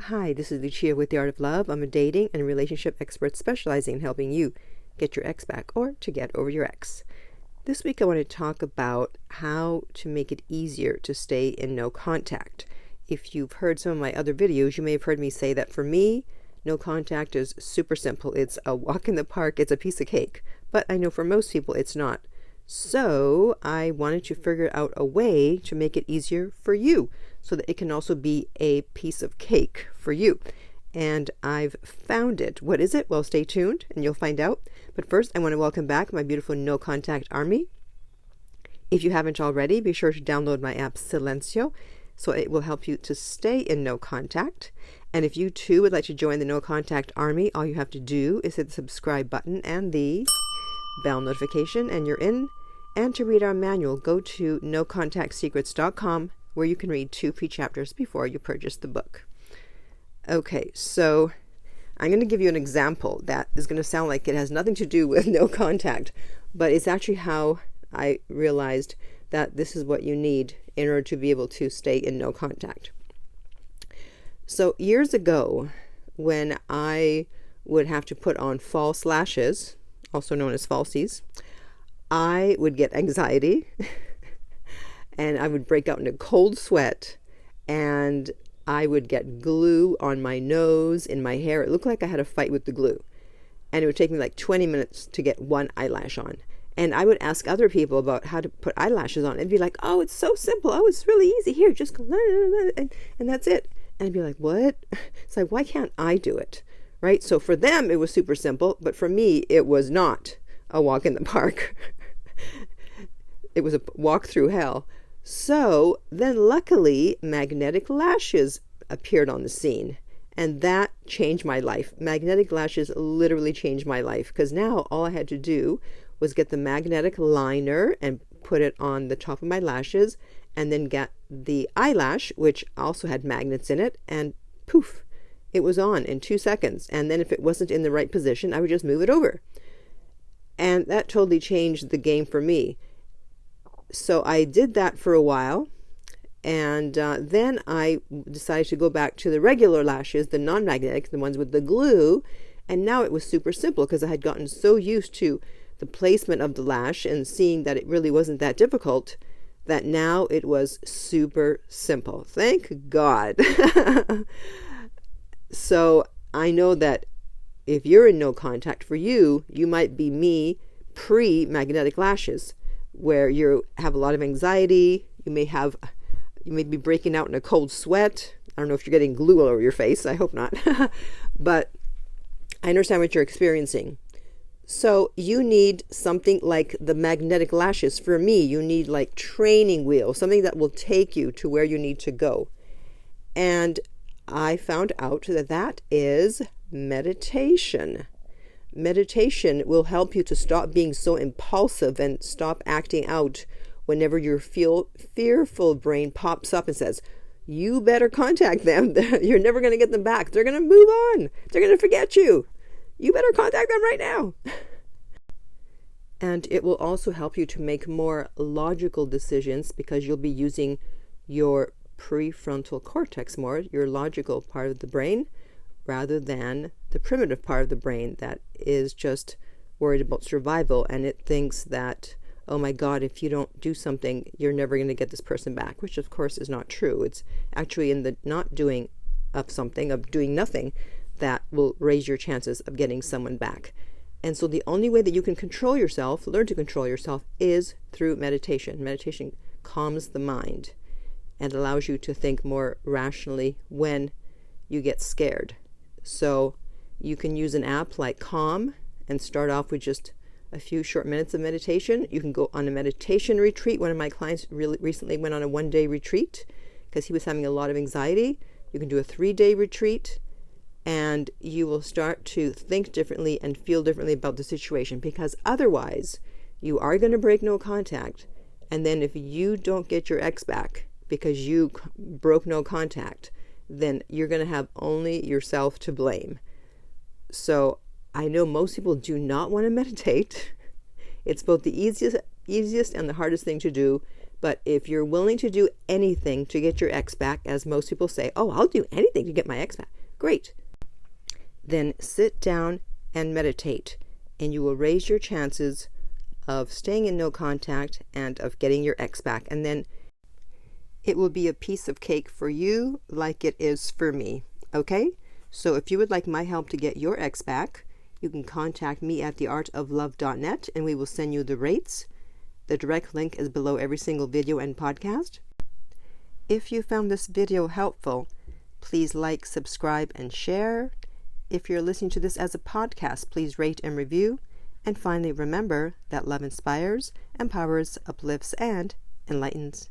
Hi, this is Lucia with The Art of Love. I'm a dating and relationship expert specializing in helping you get your ex back or to get over your ex. This week I want to talk about how to make it easier to stay in no contact. If you've heard some of my other videos, you may have heard me say that for me, no contact is super simple. It's a walk in the park, it's a piece of cake. But I know for most people it's not. So I wanted to figure out a way to make it easier for you so that it can also be a piece of cake for you. And I've found it. What is it? Well, stay tuned and you'll find out. But first, I want to welcome back my beautiful No Contact Army. If you haven't already, be sure to download my app Silencio so it will help you to stay in no contact. And if you too would like to join the No Contact Army, all you have to do is hit the subscribe button and the bell notification and you're in. And to read our manual, go to nocontactsecrets.com where you can read 2 free chapters before you purchase the book. Okay, so I'm going to give you an example that is going to sound like it has nothing to do with no contact, but it's actually how I realized that this is what you need in order to be able to stay in no contact. So years ago, when I would have to put on false lashes, also known as falsies, I would get anxiety and I would break out in a cold sweat and I would get glue on my nose, in my hair. It looked like I had a fight with the glue. And it would take me like 20 minutes to get one eyelash on. And I would ask other people about how to put eyelashes on. And be like, oh, it's so simple. Oh, it's really easy. Here, just go, and that's it. And I'd be like, what? It's like, why can't I do it? Right? So for them, it was super simple. But for me, it was not a walk in the park. It was a walk through hell. So then luckily, magnetic lashes appeared on the scene. And that changed my life. Magnetic lashes literally changed my life. Because now all I had to do was get the magnetic liner and put it on the top of my lashes. And then get the eyelash, which also had magnets in it. And poof, it was on in 2 seconds. And then if it wasn't in the right position, I would just move it over. And that totally changed the game for me. So I did that for a while. And then I decided to go back to the regular lashes, the non-magnetic, the ones with the glue. And now it was super simple because I had gotten so used to the placement of the lash and seeing that it really wasn't that difficult that now it was super simple. Thank God. So I know that if you're in no contact, for you, you might be me pre-magnetic lashes, where you have a lot of anxiety. You may be breaking out in a cold sweat. I don't know if you're getting glue all over your face. I hope not. But I understand what you're experiencing. So you need something like the magnetic lashes. For me, you need like training wheels, something that will take you to where you need to go. And I found out that that is meditation. Meditation will help you to stop being so impulsive and stop acting out whenever your fearful brain pops up and says, you better contact them. You're never going to get them back. They're going to move on. They're going to forget you. You better contact them right now. And it will also help you to make more logical decisions because you'll be using your prefrontal cortex more, your logical part of the brain, rather than the primitive part of the brain that is just worried about survival, and it thinks that, oh my God, if you don't do something, you're never going to get this person back, which of course is not true. It's actually in the not doing of something, of doing nothing, that will raise your chances of getting someone back. And so the only way that you can control yourself, learn to control yourself, is through meditation. Meditation calms the mind and allows you to think more rationally when you get scared. So you can use an app like Calm and start off with just a few short minutes of meditation. You can go on a meditation retreat. One of my clients really recently went on a 1-day retreat because he was having a lot of anxiety. You can do a 3-day retreat and you will start to think differently and feel differently about the situation, because otherwise you are going to break no contact. And then if you don't get your ex back because you broke no contact, then you're going to have only yourself to blame. So I know most people do not want to meditate. It's both the easiest and the hardest thing to do, But if you're willing to do anything to get your ex back, as most people say, oh, I'll do anything to get my ex back. Great. Then sit down and meditate, and you will raise your chances of staying in no contact and of getting your ex back. And then it will be a piece of cake for you like it is for me. Okay? So if you would like my help to get your ex back, you can contact me at theartoflove.net and we will send you the rates. The direct link is below every single video and podcast. If you found this video helpful, please like, subscribe, and share. If you're listening to this as a podcast, please rate and review. And finally, remember that love inspires, empowers, uplifts, and enlightens.